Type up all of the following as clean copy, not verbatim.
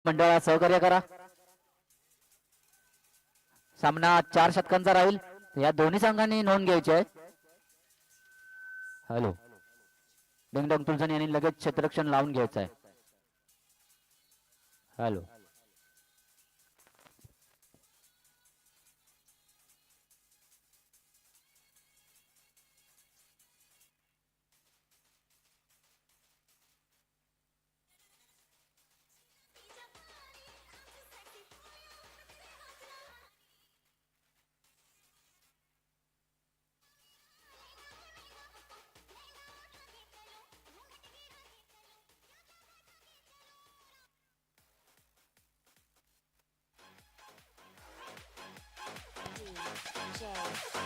मंडळाला सहकार्य करा. सामना 4 षटकांचा राहील. या दोन्ही संघांनी नोंद घ्यायची आहे. हॅलो डिंगडॉंग तुलसन यांनी लगेच क्षेत्ररक्षण लावून घ्यायचं आहे. Hello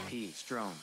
P. Strom.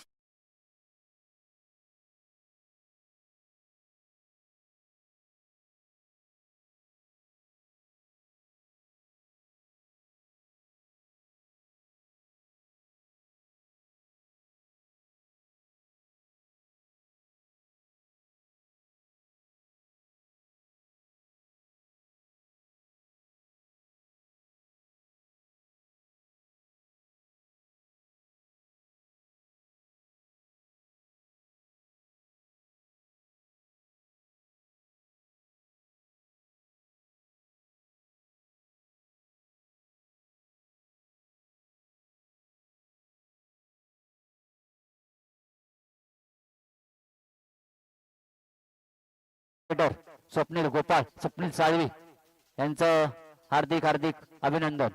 Swapnil Gopal Swapnil Salvi यांचं हार्दिक हार्दिक अभिनंदन.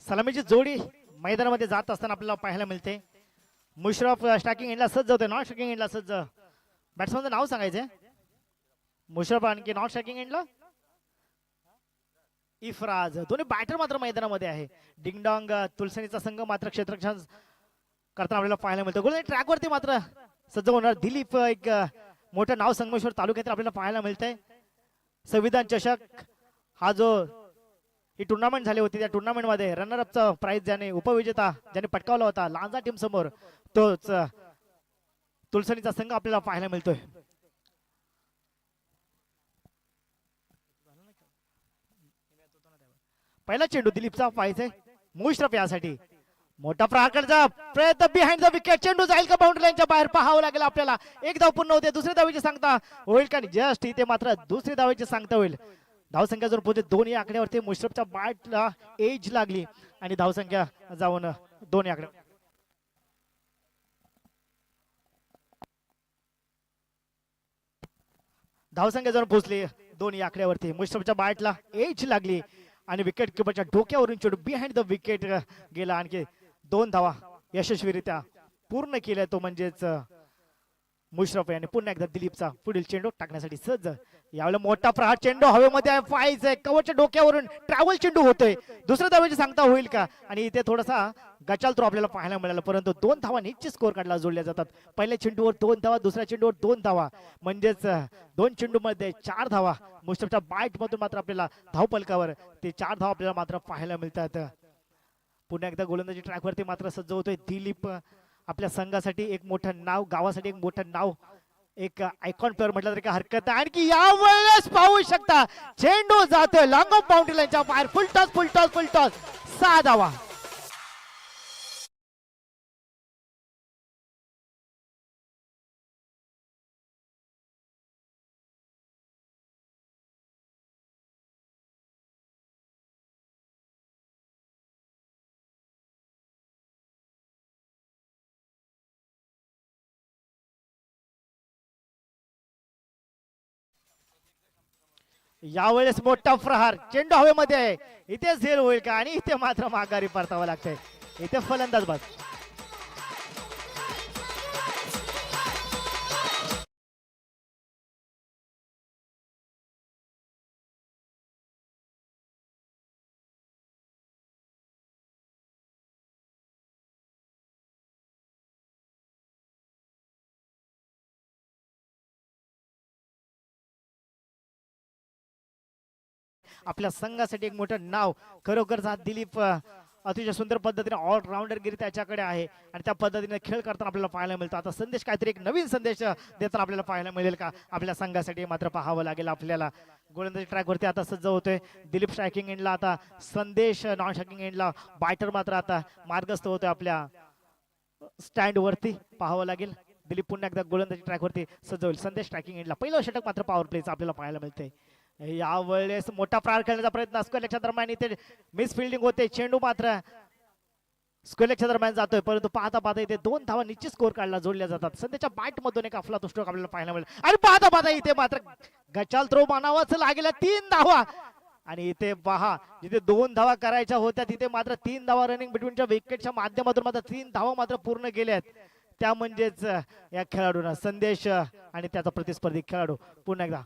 सलामीची जोडी मैदानामध्ये जात असताना आपल्याला पाहायला मिळते. मुशरफ स्टॅकिंग एंडला सज्ज होते. नॉन स्टॅकिंग एंडला सज्ज. बॅट्समनचं नाव सांगायचं. मुशरफ आणखी नॉन स्टॅकिंग एंडला इफराज. दोन्ही बॅटर मात्र मैदानामध्ये आहे. डिंगडॉंग तुलसनीचा संघ मात्र क्षेत्ररक्षण करताना आपल्याला पाहायला मिळतं. गोल ट्रॅकवरती मात्र सज्ज होणार. दिलीप एक मोठं नाव संगमेश्वर तालुक्यात आपल्याला पाहायला मिळतंय. संविधान चषक हा जो ही टुर्नामेंट झाली होती त्या टुर्नामेंट मध्ये रनर अपचा प्राइज ज्याने उपविजेता ज्याने पटकावला होता लांजा टीम समोर तोच तुलसनीचा संघ आपल्याला पाहायला मिळतोय. पहिला चेंडू दिलीपचा पाहिजे मुशरफ यासाठी. मोठा प्रहारचा प्रयत्न बिहाइंड द विकेट. चेंडू जाईल का बाउंड्री लाईनच्या बाहेर पाहावं लागेल आपल्याला. एक धाव पूर्ण होते. दुसऱ्या धावेची सांगता होईल का? जस्ट इथे मात्र दुसरी धावेची सांगता होईल. धावसंख्या जर पोहोचते 2 आकड्यावरती. मुशरफच्या बॅटला एज लागली आणि धावसंख्या जाऊन 2 आकडे. धावसंख्या जर पोहोचली 2 आकड्यावरती. मुशरफच्या बॅटला एज लागली आणि विकेट किपरच्या डोक्यावरून चेंडू बिहाइंड द विकेट गेला. आणखी 2 धावा यशस्वीरित्या पूर्ण केल्या. तो म्हणजेच मुशरफ यांनी पुन्हा एकदा दिलीपचा पुढील चेंडू टाकण्यासाठी सज्ज. यावेळेला मोठा प्रहार चेंडू हवेमध्ये आहे. फायचं कव्हरच्या डोक्यावरून ट्रॅव्हल चेंडू होतोय. दुसऱ्या धावेची सांगता होईल का? आणि इथे थोडासा गचाल थ्रो आपल्याला पाहायला मिळाला. परंतु 2 धावा निश्चित स्कोर कार्डला जोडल्या जातात. पहिल्या चेंडूवर 2 धावा. दुसऱ्या चेंडूवर 2 धावा. म्हणजेच 2 चेंडू मध्ये 4 धावा. मुशरफच्या बॅट मधून मात्र आपल्याला धावपलकावर ते 4 धावा आपल्याला मात्र पाहायला मिळतात. पुन्हा एकदा गोलंदाजी ट्रॅकवरती मात्र सज्ज होतोय दिलीप. आपल्या संघासाठी एक मोठं नाव, गावासाठी एक मोठं नाव, एक आयकॉन प्लेअर म्हटलं तरी काय हरकत आहे. आणखी यावेळेस पाहू शकता चेंडू जातोय लॉंग ऑफ बाउंड्री लाईनच्या बाहेर. फुल टॉस फुल टॉस फुल टॉस. 6 धावा. यावेळेस मोठा प्रहार चेंडू हवेमध्ये आहे. इथे झेल होईल का? आणि इथे मात्र माघारी परतावं लागतंय. इथे फलंदाज बाद. आपल्या संघासाठी एक मोठं नाव खरोखर दिलीप अतिशय सुंदर पद्धतीने ऑलराऊंडरगिरी त्याच्याकडे आहे आणि त्या पद्धतीने खेळ करताना आपल्याला पाहायला मिळतो. आता संदेश काहीतरी एक नवीन संदेश देताना आपल्याला पाहायला मिळेल का आपल्या संघासाठी मात्र पाहावं लागेल आपल्याला. गोलंदाजी ट्रॅकवरती आता सज्ज होतोय दिलीप. स्ट्रायकिंग एंडला आता संदेश, नॉन स्ट्रायकिंग एंडला बायटर मात्र आता मार्गस्थ होतोय आपल्या स्टँड वरती. पाहावं लागेल दिलीप पुन्हा एकदा गोलंदाजी ट्रॅकवरती सज्ज होईल. संदेश स्ट्रायकिंग एंडला पहिलं षटक मात्र पॉवर प्लेचं आपल्याला पाहायला मिळतंय. यावेळेस मोठा प्रहार खेळण्याचा प्रयत्न स्क्वेअरच्या दरम्यान इथे मिस फिल्डिंग होते. चेंडू मात्र स्क्वेअरच्या दरम्यान जातोय परंतु पाहता पाहता इथे 2 धावा निश्चित स्कोर काढला जोडल्या जातात. सध्याच्या बॅट मधून एक अफलातून स्ट्रोक आपल्याला पाहायला मिळेल आणि पाहता पाहता इथे मात्र गचाल थ्रो मानावाच लागेल. 3 धावा आणि इथे पहा जिथे 2 धावा करायच्या होत्या तिथे मात्र 3 धावा रनिंग बिटवीनच्या विकेटच्या माध्यमातून मात्र 3 धावा मात्र पूर्ण केल्यात. त्या म्हणजेच या खेळाडूंना संदेश आणि त्याचा प्रतिस्पर्धी खेळाडू पुन्हा एकदा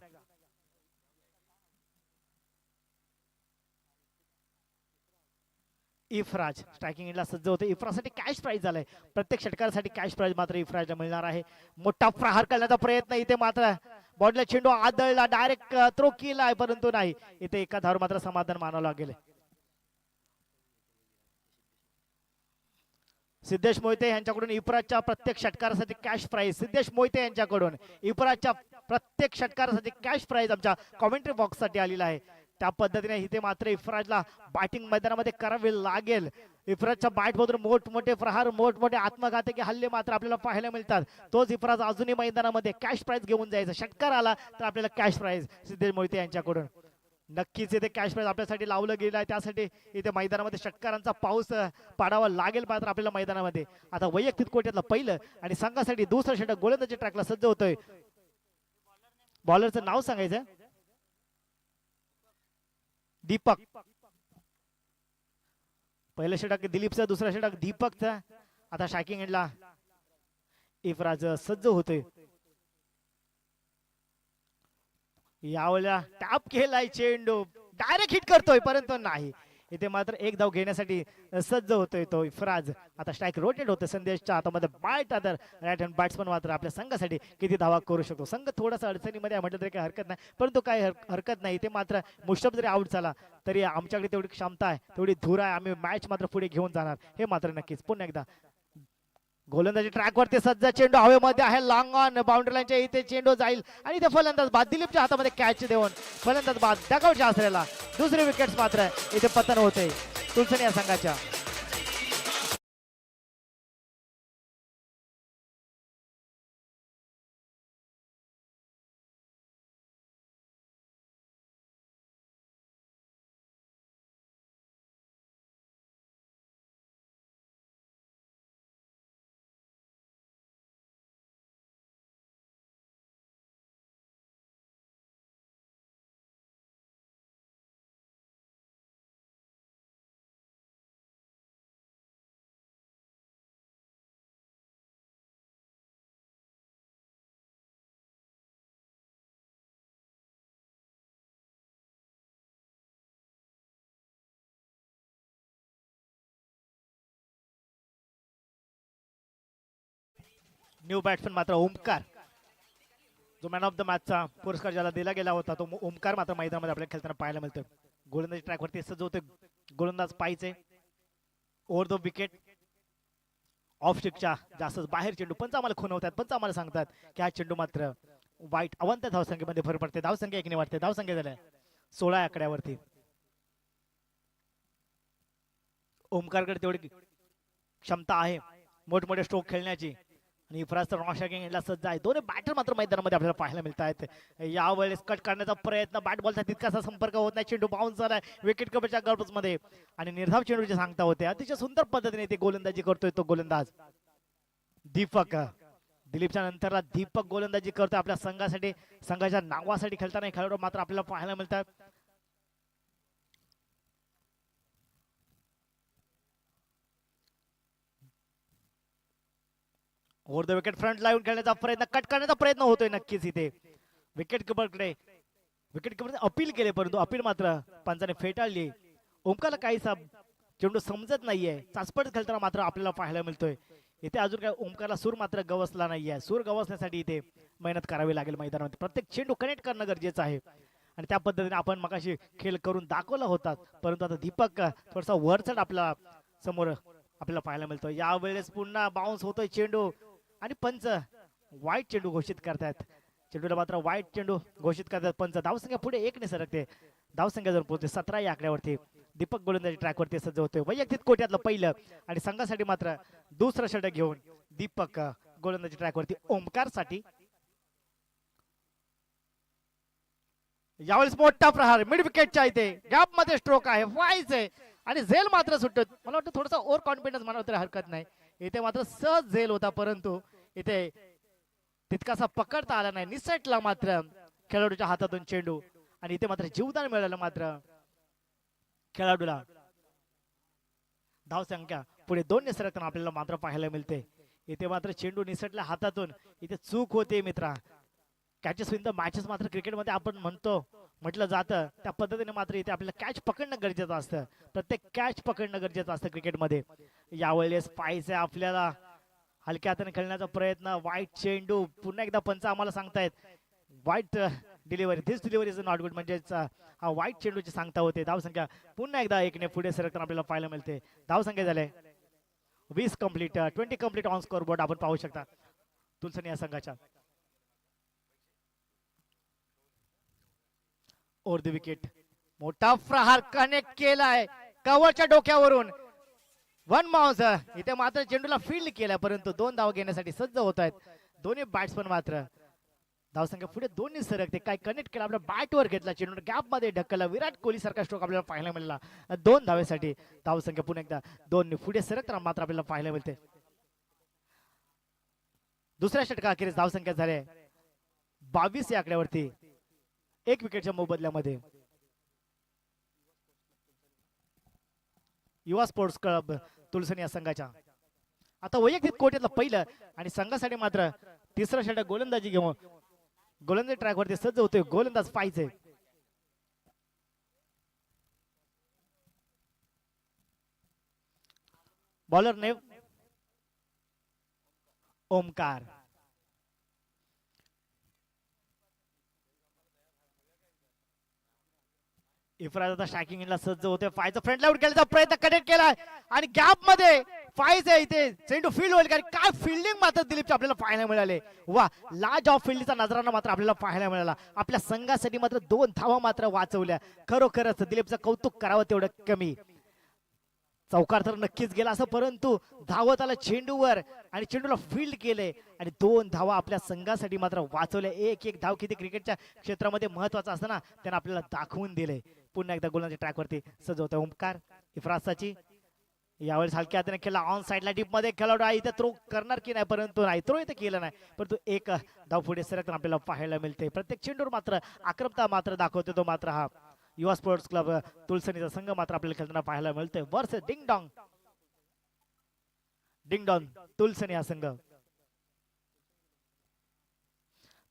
इफ्राज स्ट्रायकिंग एंडला सज्ज होते. इफ्राजसाठी कॅश प्राइज झालाय. प्रत्येक षटकारासाठी कॅश प्राइज मात्र इफ्राजला मिळणार आहे. मोठा प्रहार करण्याचा प्रयत्न इथे मात्र बॉडला चेंडू आदळला डायरेक्ट थ्रो केलाय परंतु नाही. इथे एका धावर मात्र समाधान मानावं लागेल. सिद्धेश मोहिते यांच्याकडून इफ्राजच्या प्रत्येक षटकारासाठी कॅश प्राइज. सिद्धेश मोहिते यांच्याकडून इफ्राजच्या प्रत्येक षटकारासाठी कॅश प्राइज आमच्या कॉमेंट्री बॉक्स साठी आलेला आहे. त्या पद्धतीने इथे मात्र इफ्राजला बॅटिंग मैदानामध्ये करावे लागेल. इफ्राजच्या बॅट मधून मोठमोठे प्रहार, मोठमोठे आत्मघातकी हल्ले मात्र आपल्याला पाहायला मिळतात. तोच इफ्राज अजूनही मैदानामध्ये कॅश प्राइज घेऊन जायचं. षटकार आला तर आपल्याला कॅश प्राइज सिद्धेश मोहिते यांच्याकडून. नक्कीच इथे कॅश प्राइज आपल्यासाठी लावलं गेलं आहे. त्यासाठी इथे मैदानामध्ये षटकारांचा पाऊस पाडावा लागेल मात्र आपल्याला मैदानामध्ये. आता वैयक्तिक कोट्यातलं पहिलं आणि संघासाठी दुसरं षटक गोलंदाजी ट्रॅकला सज्ज होतोय. बॉलरचं नाव सांगायचं दीपक. पहिलं षटक दिलीपचं, दुसरं षटक दीपकचं. आता स्ट्रायकिंग एंडला इफ्राज सज्ज होतोय. यावेळेला टॅप केलाय चेंडू डायरेक्ट हिट करतोय परंतु नाही. इथे मात्र एक धाव घेण्यासाठी सज्ज होतोय तो इफ्राज. आता स्ट्राईक रोटेट होतं संदेशच्या हातामध्ये. बॅट आता राईट हँड बॅट्समन मात्र आपल्या संघासाठी किती धावा करू शकतो. संघ थोडासा अडचणीमध्ये म्हटलं तरी काही हरकत नाही परंतु काही हरकत नाही. इथे मात्र मुश्तफ जरी आउट झाला तरी आमच्याकडे तेवढी क्षमता आहे, तेवढी धूर आहे, आम्ही मॅच मात्र पुढे घेऊन जाणार हे मात्र नक्कीच. पुन्हा एकदा गोलंदाजी ट्रॅक वरती सज्ज. चेंडू हवेमध्ये आहे. लॉंग ऑन बाउंड्री लाईनच्या इथे चेंडू जाईल आणि इथे फलंदाज बाद. दिलीपच्या हातामध्ये कॅच देऊन फलंदाज बाद. डगआउटच्या आसऱ्याला दुसरी विकेट मात्र इथे पतन होते तुलसणी या संघाच्या. न्यू बॅट्समन मात्र ओमकार, जो मॅन ऑफ द मॅचचा पुरस्कार ज्याला दिला गेला होता तो ओमकार मात्र मैदानामध्ये आपल्याला खेळताना पाहायला मिळतोय. गोलंदाजी ट्रॅकवरती सज्ज होते. गोलंदाज पाहिजे ओव्हर द विकेट ऑफ स्टिकच्या जास्त बाहेर चेंडू. पंच आम्हाला खुणवतात, पंच आम्हाला सांगतात की हा चेंडू मात्र वाईट. अवंत धावसंख्येमध्ये भर पडते. धावसंख्या एकने वाढते. धावसंख्या झाल्या 16 आकड्यावरती. ओमकारकडे तेवढी क्षमता आहे मोठमोठे स्ट्रोक खेळण्याची आणि इफ्राज तर रॉ शॅकिंग याला सज्ज आहे. दोन्ही बॅटर मात्र मैदानामध्ये आपल्याला पाहायला मिळत आहेत. यावेळेस कट करण्याचा प्रयत्न, बॅट बॉलचा तितकासा संपर्क होत नाही. चेंडू बाउन्स झालाय विकेट कव्हरच्या गर्भस मध्ये आणि निर्धाव चेंडूचे सांगता होते. अतिशय सुंदर पद्धतीने ते गोलंदाजी करतोय तो गोलंदाज दीपक. दिलीपच्या नंतरला दीपक गोलंदाजी करतोय आपल्या संघासाठी. संघाच्या नावासाठी खेळताना खेळाडू मात्र आपल्याला पाहायला मिळतात. Over the wicket front line खेळण्याचा प्रयत्न, कट करण्याचा प्रयत्न होतोय नक्कीच इथे विकेट किपरकडे. विकेट किपर अपील केले परंतु अपील मात्र पंचाने फेटाळली. ओमकारला काहीसा चेंडू समजत नाहीये. चाचपट खेळताना मात्र आपल्याला पाहायला मिळतोय. इथे अजून काय ओमकारला सूर मात्र गवसला नाहीये. सूर गवसण्यासाठी इथे मेहनत करावी लागेल मैदानामध्ये. प्रत्येक चेंडू कनेक्ट करणं गरजेचं आहे आणि त्या पद्धतीने आपण मगाशी खेळ करून दाखवला होता. परंतु आता दीपक थोडासा वरचढ आपला समोर आपल्याला पाहायला मिळतो. यावेळेस पुन्हा बाउन्स होतोय चेंडू आणि पंच वाईट चेंडू घोषित करतायत. चेंडूला मात्र वाईट चेंडू घोषित करतात पंच. धावसंख्या पुढे 1 सरकते. धावसंख्या जर पोहोचते 17 या आकड्यावरती. दीपक गोलंदाजी ट्रॅकवरती सज्ज होतोय. वैयक्तिक कोट्यातलं पहिलं आणि संघासाठी मात्र दुसरं षटक घेऊन दीपक गोलंदाजी ट्रॅकवरती ओमकार साठी. यावेळेस मोठा प्रहार मिड विकेटच्या इथे गॅप मध्ये स्ट्रोक आहे, व्हायचंय आणि झेल मात्र सुटत. मला वाटतं थोडासा ओव्हर कॉन्फिडन्स म्हणावं तरी हरकत नाही. इथे मात्र सहज झेल होता, परंतु इथे तितकासा पकडता आला नाही. निसटला मात्र खेळाडूच्या हातातून चेंडू आणि इथे मात्र जीवदान मिळालं मात्र खेळाडूला. धावसंख्या पुढे 2 सरकताना आपल्याला मात्र पाहायला मिळते. इथे मात्र चेंडू निसटल्या हातातून. इथे चूक होते मित्रा. कॅचेस विन द मॅचेस मात्र क्रिकेटमध्ये आपण म्हटलं जातं त्या पद्धतीने मात्र इथे आपल्याला कॅच पकडणं गरजेचं असतं. प्रत्येक कॅच पकडणं गरजेचं असतं क्रिकेटमध्ये. यावेळेस पाहायचंय आपल्याला हलक्या हाताने खेळण्याचा प्रयत्न. वाईट चेंडू. पुन्हा एकदा पंच आम्हाला सांगतायत वाईट delivery. This delivery is not good. म्हणजेच हा वाईट चेंडूची सांगता होते. धावसंख्या पुन्हा एकदा 1 पुढे सरकताना आपल्याला पाहायला मिळते. धावसंख्या झाले 20 complete. 20 complete on score board आपण पाहू शकता तुलसनी या संघाच्या. ओव्हर द विकेट मोठा प्रहार कनेक्ट केलाय कव्हरच्या डोक्यावरून. 1 बाउन्स. इथे मात्र चेंडूला फील्ड केलाय, परंतु 2 धाव घेण्यासाठी सज्ज होत आहेत दोन्ही बॅट्समन. मात्र धावसंख्या पुढे 2 सरकते. काय कनेक्ट केला आपल्या बॅटवर घेतला चेंडू, गॅप मध्ये ढकलला. विराट कोहली सारखा स्ट्रोक आपल्याला पाहायला मिळाला 2 धावेसाठी. धावसंख्या पुन्हा एकदा 2 पुढे सरकताना मात्र आपल्याला पाहायला मिळते. दुसऱ्या षटका अखेरीस धावसंख्या झाली 22 या आकड्यावरती 1 विकेटच्या मोबदल्यामध्ये. युवा स्पोर्ट्स क्लब तुलसनी या संघाच्या. आता वैयक्तिक कोट्यातलं पहिलं आणि संघासाठी मात्र तिसरं षटक गोलंदाजी घेऊन गोलंदाजी ट्रॅकवरती सज्ज होतोय. गोलंदाज पाहिजे बॉलर ने ओमकार. इफ्राज आता स्ट्रायकिंगला सज्ज होते. फायचा फ्रंटला आउट केल्याचा प्रयत्न कनेक्ट केलाय आणि गॅप मध्ये फायज आहे. इथे चेंडू फील्ड होईल. काय फिल्डिंग मात्र दिलीपचे आपल्याला पाहायला मिळाले. वा, लाज ऑफ फील्डचा नजराना मात्र आपल्याला पाहायला मिळाला. आपल्या संघासाठी मात्र 2 धावा मात्र वाचवल्या. खरोखरच दिलीपचं कौतुक करावं तेवढं कमी. चौकार तर नक्कीच गेला असं, परंतु धावत आला चेंडूवर आणि चेंडूला फील्ड केले आणि 2 धावा आपल्या संघासाठी मात्र वाचवल्या. 1-1 धाव किती क्रिकेटच्या क्षेत्रामध्ये महत्वाचा असतं ना, त्यांना आपल्याला दाखवून दिले. पुन्हा एकदा गोलंदाजी ट्रॅकवरती सज्ज होता ओमकार. इफ्रासाची यावेळेस हलक्या हाताने खेळला. ऑन साइडला डीप मध्ये खेळाडू आहे. इथे थ्रो करणार की नाही, परंतु नाही, थ्रो इथे केलं नाही. परंतु 1 धाव पुढे सरकताना आपल्याला पाहायला मिळते. प्रत्येक चेंडूवर मात्र आक्रमता मात्र दाखवतो तो मात्र हा युवा स्पोर्ट्स क्लब तुलसनीचा संघ मात्र आपल्याला खेळताना पाहायला मिळतोय. वर्ष डिंग डॉंग डिंग डॉंग तुलसनी हा संघ.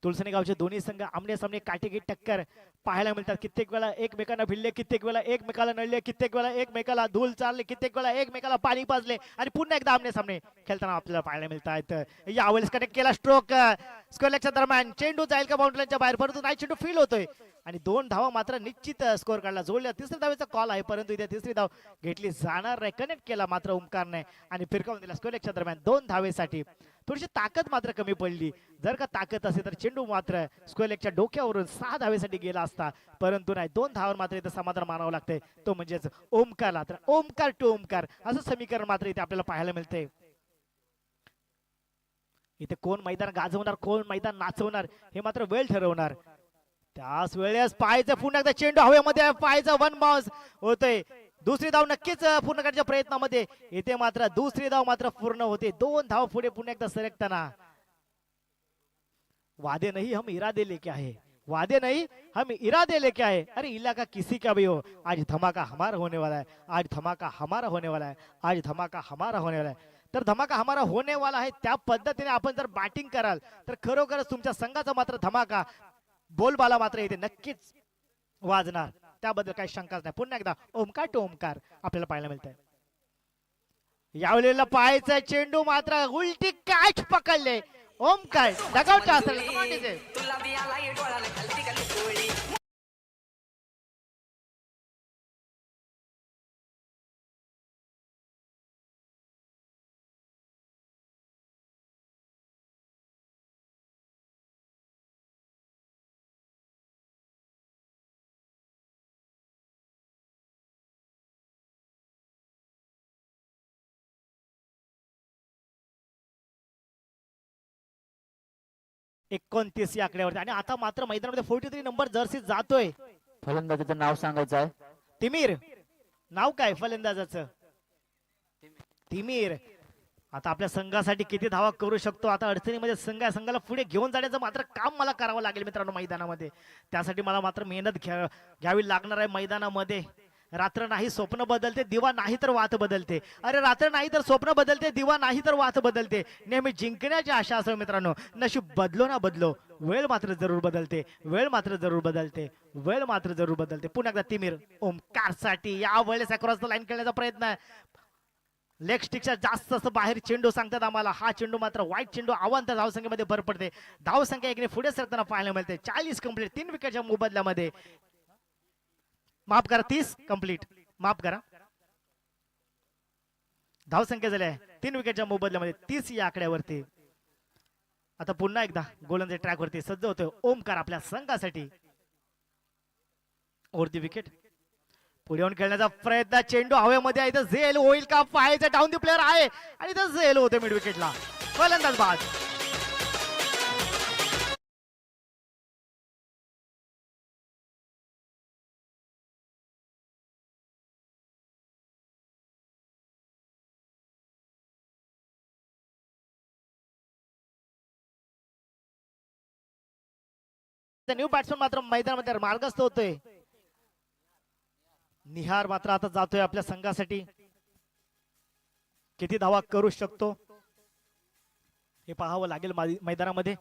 तुलसनी गावचे दोन्ही संघ आमने सामने काटेकी टक्कर पाहायला मिळतात. कित्येक वेळा एकमेकांना भिडले, कित्येक वेळा एकमेकाला नळले, कित्येक वेळा एकमेकाला धूल चालले, कित्येक वेळा एकमेकाला पाणी पाजले आणि पुन्हा एकदा आमने सामने खेळताना आपल्याला पाहायला मिळतात. यावेळेस कनेक्ट केला स्ट्रोक स्क्वेअर लेगच्या दरम्यान. चेंडू जाईल का बाउंड्रीच्या बाहेर, परंतु नाही, चेंडू फील होतोय आणि 2 धावा मात्र निश्चित स्कोर काढला. जोडल्या. तिसऱ्या धावेचा कॉल आहे, परंतु इथे तिसरी धाव घेतली जाणार नाही. कनेक्ट केला मात्र ओमकारने आणि फिरकावून दिला स्क्वेअर लेगच्या दरम्यान 2 धावेसाठी. थोडीशी ताकद मात्र कमी पडली. जर का ताकद असेल तर चेंडू मात्र स्क्वेअर लेगच्या डोक्यावरून 6 धावेसाठी गेला असता, परंतु नाही, 2 धावांवर मात्र इथे समाधान मानावं लागतंय. तो म्हणजेच ओमकारला. तर ओमकार टू ओमकार असं समीकरण मात्र इथे आपल्याला पाहायला मिळते. इथे कोण मैदान गाजवणार, कोण मैदान नाचवणार हे मात्र वेळ ठरवणार. त्याच वेळेस पाहायचं पुन्हा एकदा चेंडू हवेमध्ये पाहायचं. 1 बाउन्स होतोय. दुसरी धाव नक्कीच पूर्ण करण्याच्या प्रयत्नामध्ये. इथे मात्र दुसरी धाव मात्र पूर्ण होते. 2 धाव पुढे पुन्हा एकदा सरकताना. वादे नहीं हम इरादे लेके आए, वादे नहीं हम इरादे लेके आए. अरे इलाका किसी का भी हो, आज धमाका हमारा होने वाला है. आज धमाका हमारा होने वाला है. आज धमाका हमारा होने वाला है. तर धमाका हमारा होने वाला है. त्या पद्धतीने आपण जर बॅटिंग कराल तर खरोखरच तुमच्या संघाचा मात्र धमाका बोलबाला मात्र इथे नक्कीच वाजणार. त्याबद्दल काही शंकाच नाही. पुन्हा एकदा ओमकार टू ओमकार आपल्याला पाहायला मिळतंय. यावेळेला पाहायचं चेंडू मात्र उलटी कॅच पकडले. ओमकार डगआउटच्या असेल. 29 या आकड्यावरती. आणि आता मात्र मैदानामध्ये 43 नंबर जर्सी जातोय. फलंदाजाचं नाव सांगायचं आहे. तिमीर नाव काय फलंदाजाचं? तिमीर. आता आपल्या संघासाठी किती धावा करू शकतो? आता अडचणीमध्ये संघाला पुढे घेऊन जाण्याचं मात्र काम मला करावं लागेल मित्रांनो मैदानामध्ये. त्यासाठी मला मात्र मेहनत घ्यावी लागणार आहे मैदानामध्ये. रात्र नाही स्वप्न बदलते, दिवा नाही तर वात बदलते. अरे रात्र नाही तर स्वप्न बदलते, दिवा नाही तर वात बदलते. नेहमी जिंकण्याची आशा असो मित्रांनो. नशीब बदलो ना बदलो, वेळ मात्र जरूर बदलते, वेळ मात्र जरूर बदलते, वेळ मात्र जरूर बदलते. पुन्हा एकदा तिमीर ओमकारसाठी या वेळेस अक्रॉस द लाईन खेळण्याचा प्रयत्न. लेग स्टिकच्या जास्त असं बाहेर चेंडू सांगतात आम्हाला. हा चेंडू मात्र वाईट चेंडू. आव्हान तर धावसंख्येमध्ये भर पडते. धावसंख्या एकने पुढे सरताना पाहायला मिळते. 40 कंप्लीट 3 विकेटच्या मोबदल्यामध्ये. माफ करा 30 कंप्लीट, माफ करा. धावसंख्या झाल्या 3 विकेटच्या मोबदल्यामध्ये 30 या आकड्यावरती. आता पुन्हा एकदा गोलंदाजी ट्रॅक वरती सज्ज होतोय ओमकार आपल्या संघासाठी. वरती विकेट पुढे येऊन खेळण्याचा प्रयत्न. चेंडू हवेमध्ये आहे. इथं झेल होईल का? पाहायचं. डाऊन दी प्लेअर आहे आणि इथं झेल होते मिड विकेटला. फलंदाज बाद. न्यू बॅट्समन मात्र मैदानामध्ये मार्गस्थ होतोय. निहार मात्र आता जातोय आपल्या संघासाठी. किती धावा करू शकतो हे पाहावं लागेल मैदानामध्ये.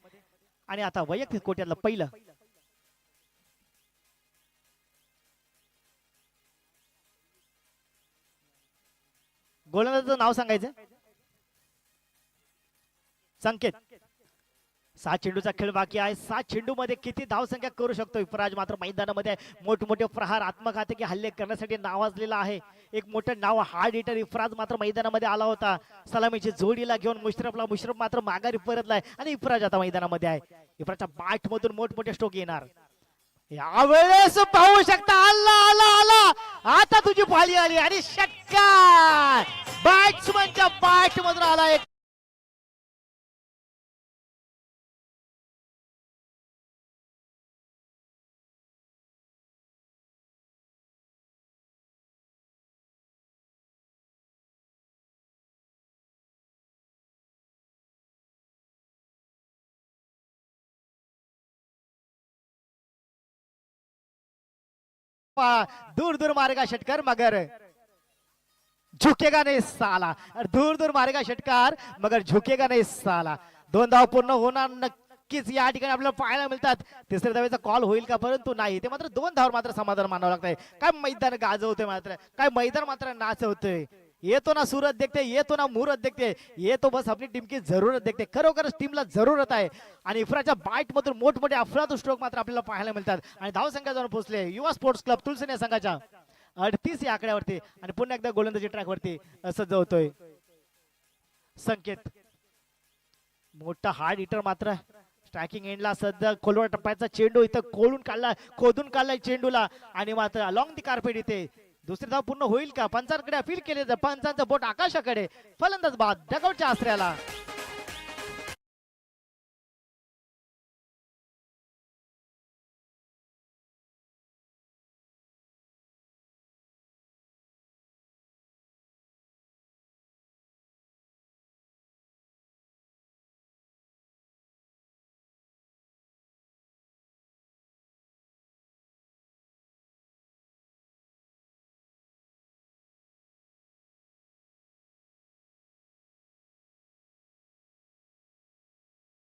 आणि आता वैयक्तिक कोट्यातलं पहिलं गोलंदाजाचं नाव सांगायचं. संकेत. 7 चेंडूचा खेळ बाकी आहे. 7 चेंडू मध्ये किती धावसंख्या करू शकतो इफ्राज? मात्र मैदानामध्ये मोठमोठे प्रहार आत्मघातकी हल्ले करण्यासाठी नावाजलेला आहे. एक मोठं नाव हार्ड हिटर इफ्राज मात्र मैदानामध्ये आला होता. सलामीची जोडीला घेऊन मुश्रफ मात्र माघारी परतलाय आणि इफ्राज आता मैदानामध्ये आहे. इफ्राजच्या बॅट मधून मोठमोठे स्ट्रोक येणार. यावेळेस पाहू शकता. आला आला आला आता तुझी पाळी आली आणि षटकार बॅट्समनच्या बॅट मधून आला. एक दूर दूर मारेगा षटकार मगर झुकेगा नहीं साला. दूर दूर मारेगा षटकार मगर झुकेगा नहीं साला. 2 धाव पूर्ण होणार नक्कीच या ठिकाणी आपल्याला पाहायला मिळतात. तिसऱ्या धावेचा कॉल होईल का? परंतु नाही. ते मात्र 2 धाव मात्र समाधान मानावं लागतंय. काय मैदान गाजवतोय मात्र, काय मैदान मात्र नाचवतोय. येतो ना सूरत देखते, येतो ना मुहूर्त देखते, येतो बस अपनी टीम की जरूरत देखते. खरोखरच टीमला जरूरत आहे. आणि इफ्राच्या बाईट मधून मोठमोठे अफलातून स्ट्रोक मात्र आपल्याला पाहायला मिळतात. आणि धावसंख्या जाऊन पोहोचले युवा स्पोर्ट्स क्लब तुलसीने संघाच्या 38 या आकड्यावरती. आणि पुन्हा एकदा गोलंदाजी ट्रॅक वरती सज्ज होतोय संकेत. मोठा हार्ड हिटर मात्र स्ट्रायकिंग एंडला सध्या खोलवर टप्प्याचा चेंडू इथं खोदून काढलाय चेंडूला. आणि मात्र अलॉंग दी कार्पेट इथे दुसरी धाव पूर्ण होईल का? पंचांकडे अपील केले तर पंचांचं बोट आकाशाकडे. फलंदाज बाद डगआउटच्या आसऱ्याला.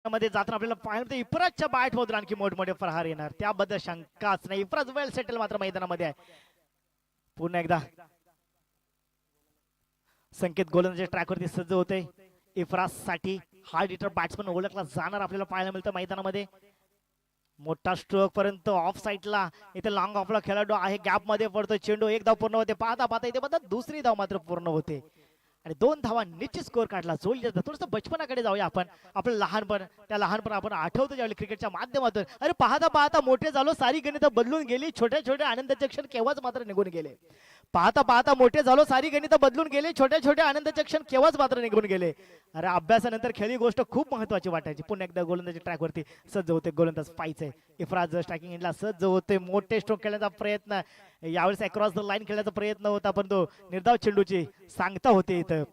मध्ये जाताना आपल्याला पाहिलं इफ्राजच्या बॅट मधून आणखी मोठमोठे प्रहार येणार. त्याबद्दल शंकाच नाही. इफ्राज वेल सेटल मात्र मैदानामध्ये आहे. पुन्हा एकदा संकेत गोलंदाजी ट्रॅक वरती सज्ज होते. इफ्राज साठी हार्ड हिटर बॅट्समन ओळखला जाणार आपल्याला पाहायला मिळतं मैदानामध्ये. मोठा स्ट्रोक पर्यंत ऑफ साईडला इथे लॉंग ऑफला खेळाडू आहे. गॅप मध्ये पडतो चेंडू. 1 धाव पूर्ण होते. पाहता पाहता इथे बघा दुसरी धाव मात्र पूर्ण होते. आणि 2 धावा निश्चित स्कोर काढला. जोडली थोडंसं बचपनाकडे जाऊया आपण. आपलं लहानपण, त्या लहानपण आपण आठवतो ज्यावेळी क्रिकेटच्या माध्यमातून. अरे पाहता पाहता मोठे झालो, सारी गणित बदलून गेली, छोट्या छोट्या आनंदाचे क्षण केव्हाच मात्र निघून गेले. पाहता पाहता मोठे झालो, सारी गणित बदलून गेले, छोट्या छोट्या आनंदाचे क्षण केव्हाच मात्र निघून गेले. अरे अभ्यासानंतर खेळी गोष्ट खूप महत्वाची वाटायची. पुन्हा एकदा गोलंदाजी ट्रॅकवरती सज्ज होते गोलंदाज पाहायचंय. इफ्राज स्ट्रायकिंग एंडला सज्ज होते. मोठे स्ट्रोक खेळण्याचा प्रयत्न, यावेळेस अक्रॉस द लाईन खेळण्याचा प्रयत्न होता, पण तो निर्धाव चेंडूची सांगता होते. इथं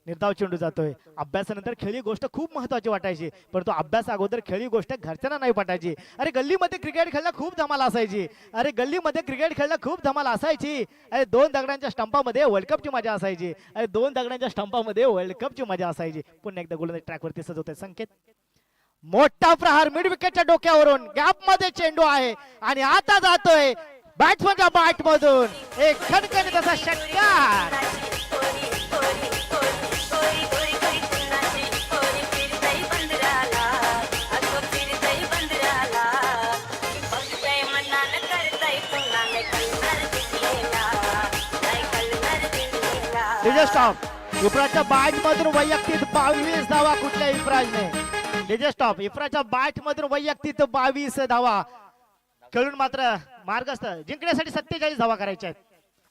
निर्धाव चेंडू जातोय. अभ्यासानंतर खेळी गोष्ट खूप महत्वाची वाटायची, परंतु अभ्यास अगोदर खेळी गोष्ट घरच्यांना नाही पटायची. अरे गल्लीमध्ये क्रिकेट खेळणं खूप धमाल असायची. अरे गल्लीमध्ये क्रिकेट खेळणं खूप धमाल असायची. अरे 2 दगडांच्या स्टंपामध्ये वर्ल्ड कपची मजा असायची. अरे 2 दगडांच्या स्टंपामध्ये वर्ल्ड कपची मजा असायची. पुन्हा एकदा गोलंदाज ट्रॅकवरती सजवतोय संकेत. मोठा प्रहार मिड विकेटच्या डोक्यावरून, गॅप मध्ये चेंडू आहे आणि आता जातोय बॅट्समनच्या बॅट मधून एक खणखणीत असा षटकार. स्टॉप इफ्राजच्या बॅट मधून वैयक्तिक 22 धावा. कुठल्या इफ्राजने स्टॉप इफ्राजच्या बॅट मधून वैयक्तिक 22 धावा खेळून मात्र मार्गस्थ. जिंकण्यासाठी 47 धावा करायच्या आहेत.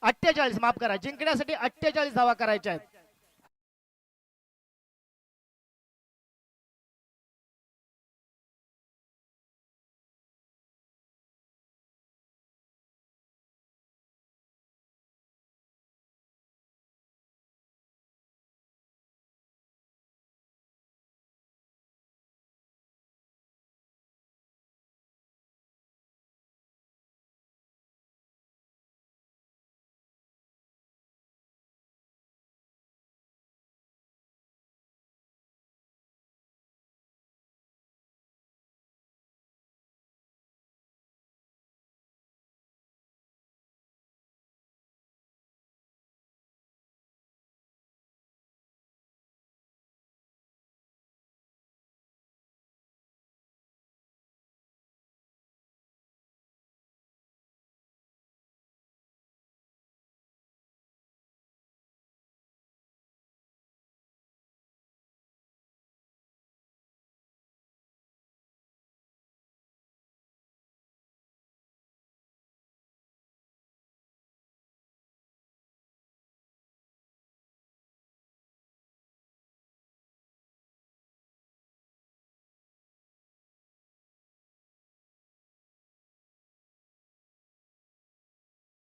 48 माफ करा, जिंकण्यासाठी 48 धावा करायच्या आहेत.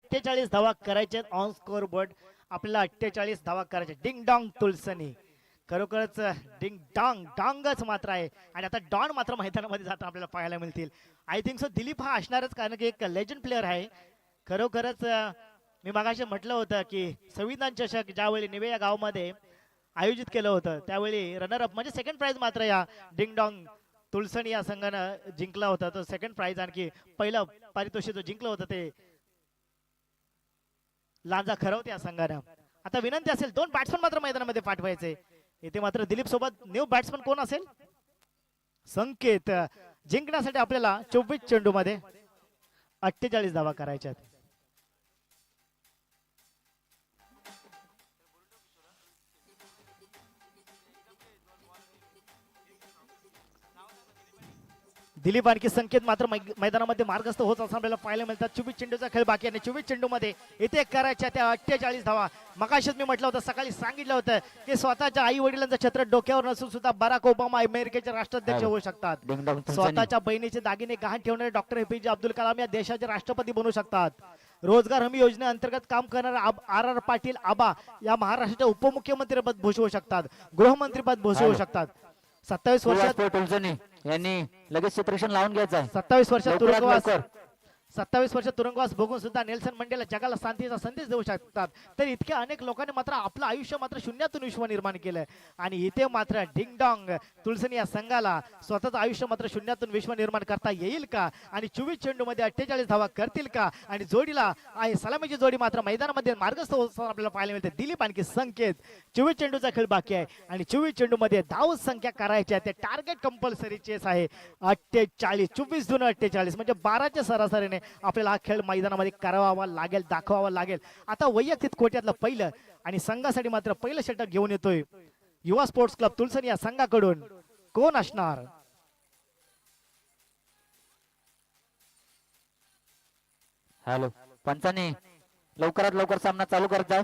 अठ्ठेचाळीस धावा करायचे ऑन स्कोर बोर्ड. आपल्याला 48 धावा करायचे. डिंग डॉंग तुलसनी, खरोखरच डिंग डॉंग डॉंगच मात्र आहे. आणि आता डॉन मात्र मैदानामध्ये जाताना आपल्याला पाहायला मिळतील. आय थिंक सो दिलीप हा असणारच, कारण की एक लेजंड प्लेअर आहे. खरोखरच मी मागाशी म्हटलं होतं की संविधान चषक ज्यावेळी निवे या गावामध्ये आयोजित केलं होतं, त्यावेळी रनर अप म्हणजे सेकंड प्राइज मात्र या डिंग डॉंग तुलसनी या संघानं जिंकला होता. तो सेकंड प्राइज, आणखी पहिलं पारितोषिक जो जिंकलं होतं ते लांजा खरवते या संघानं. आता विनंती असेल 2 बॅट्समन मात्र मैदानामध्ये पाठवायचे. इथे मात्र दिलीप सोबत न्यू बॅट्समन कोण असेल? संकेत. जिंकण्यासाठी आपल्याला 24 चेंडू मध्ये 48 धावा करायच्या. दिलीप आणखी संकेत मात्र मैदानामध्ये मार्गस्थ होत असताना आपल्याला पाहायला मिळतात. 24 चेंडूचा खेळ बाकी आहे. 24 चेंडू मध्ये इथे करायच्या त्या 48 धावा. मगाशीच मी म्हटलं होतं, सकाळी सांगितलं होतं की स्वतःच्या आई वडिलांचं छत्र डोक्यावर नसून सुद्धा बराक ओबामा अमेरिकेचे राष्ट्राध्यक्ष होऊ शकतात. स्वतःच्या बहिणीचे दागिने गहाण ठेवणारे डॉक्टर APJ अब्दुल कलाम या देशाचे राष्ट्रपती बनू शकतात. रोजगार हमी योजनेअंतर्गत काम करणारे RR पाटील आबा या महाराष्ट्राचे उपमुख्यमंत्री पद भूषवू शकतात. गृहमंत्री पद भूषवू शकतात. 27 वर्षात यांनी लगेच चित्रक्षण लावून घ्यायचं आहे. 27 वर्षात तुरुंगवास 27 वर्ष तुरुंगवास भोगून सुद्धा नेल्सन मंडेला जगाला शांतीचा संदेश देऊ शकतात. तर इतक्या अनेक लोकांनी मात्र आपलं आयुष्य मात्र शून्यातून विश्व निर्माण केलंय. आणि इथे मात्र डिंग डॉंग तुलसनी या संघाला स्वतःचं आयुष्य मात्र शून्यातून विश्व निर्माण करता येईल का? आणि 24 चेंडू मध्ये 48 धावा करतील का? आणि जोडीला आहे सलामीची जोडी मात्र मैदानामध्ये मार्गस्थ होताना आपल्याला पाहायला मिळते. दिलीप आणखी संकेत. 24 चेंडूचा खेळ बाकी आहे आणि 24 चेंडू मध्ये धाव संख्या करायची आहे. ते टार्गेट कंपल्सरी चेस आहे. 48 24 दून 48 म्हणजे 12च्या सरासरीने आपल्याला हा खेळ मैदानामध्ये करावा लागेल, दाखवावा लागेल. आता वैयक्तिक कोट्यातलं पहिलं आणि संघासाठी मात्र पहिलं षटक घेऊन येतोय युवा स्पोर्ट्स क्लब तुलसरी या संघाकडून. कोण असणार? हॅलो पंचाने लवकरात लवकर सामना चालू करत जा.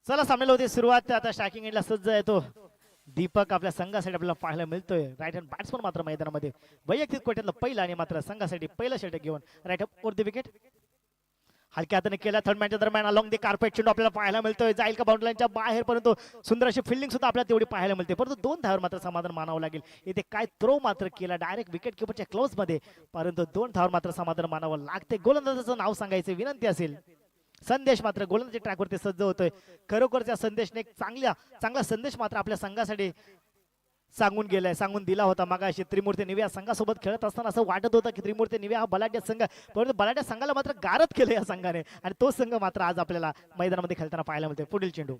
चला सामन्याला होती सुरुवात. आता स्ट्रायकिंग एंडला सज्ज येतो दीपक. आपल्या संघासाठी आपल्याला पाहायला मिळतोय राईट हँड बॅट्समन मात्र मैदानामध्ये वैयक्तिक कोट्यातलं पहिलं आणि मात्र संघासाठी पहिलं षटक घेऊन right up over the wicket. हलक्या हाताने केला थर्ड मॅनच्या दरम्यान अलॉंग द कार्पेट चेंडू आपल्याला पाहायला मिळतोय. जाईल का बाउंड्री लाईनच्या बाहेर, परंतु सुंदर अशी फिल्डिंग सुद्धा आपल्याला तेवढी पाहायला मिळते. परंतु 2 धावांवर मात्र समाधान मानावं लागेल. इथे काय थ्रो मात्र केला डायरेक्ट विकेट किपरच्या क्लोज मध्ये, परंतु 2 धावांवर मात्र समाधान मानावं लागते. गोलंदाजाचं नाव सांगायचं विनंती असेल. संदेश मात्र गोलंदाजी ट्रॅकवरती सज्ज होतोय. खरोखर संदेशने एक चांगला संदेश मात्र आपल्या संघासाठी सांगून दिला होता. मागाशी त्रिमूर्ती निव्या संघासोबत खेळत असताना असं वाटत होतं की त्रिमूर्ती निव्या हा बलाढ्य संघ, परंतु बलाढ्य संघाला मात्र गारद केलं या संघाने आणि तो संघ मात्र आज आपल्याला मैदानामध्ये खेळताना पाहायला मिळतोय. पुढील चेंडू